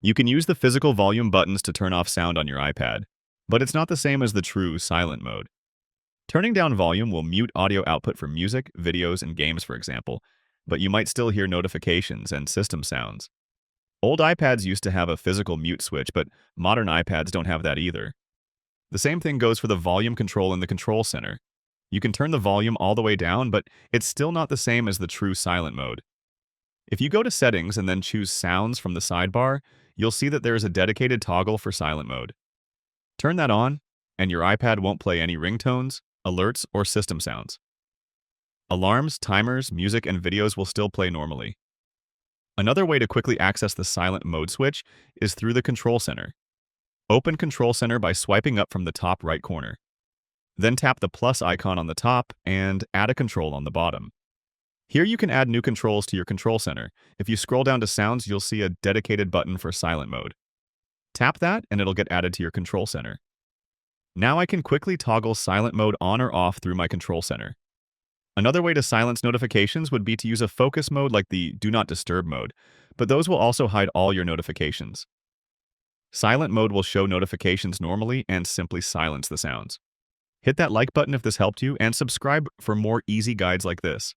You can use the physical volume buttons to turn off sound on your iPad, but it's not the same as the true silent mode. Turning down volume will mute audio output for music, videos, and games, for example, but you might still hear notifications and system sounds. Old iPads used to have a physical mute switch, but modern iPads don't have that either. The same thing goes for the volume control in the control center. You can turn the volume all the way down, but it's still not the same as the true silent mode. If you go to Settings and then choose Sounds from the sidebar, you'll see that there is a dedicated toggle for silent mode. Turn that on, and your iPad won't play any ringtones, alerts, or system sounds. Alarms, timers, music, and videos will still play normally. Another way to quickly access the silent mode switch is through the Control Center. Open Control Center by swiping up from the top right corner. Then tap the plus icon on the top and add a control on the bottom. Here you can add new controls to your Control Center. If you scroll down to Sounds, you'll see a dedicated button for silent mode. Tap that and it'll get added to your Control Center. Now I can quickly toggle silent mode on or off through my Control Center. Another way to silence notifications would be to use a focus mode like the Do Not Disturb mode, but those will also hide all your notifications. Silent mode will show notifications normally and simply silence the sounds. Hit that like button if this helped you and subscribe for more easy guides like this.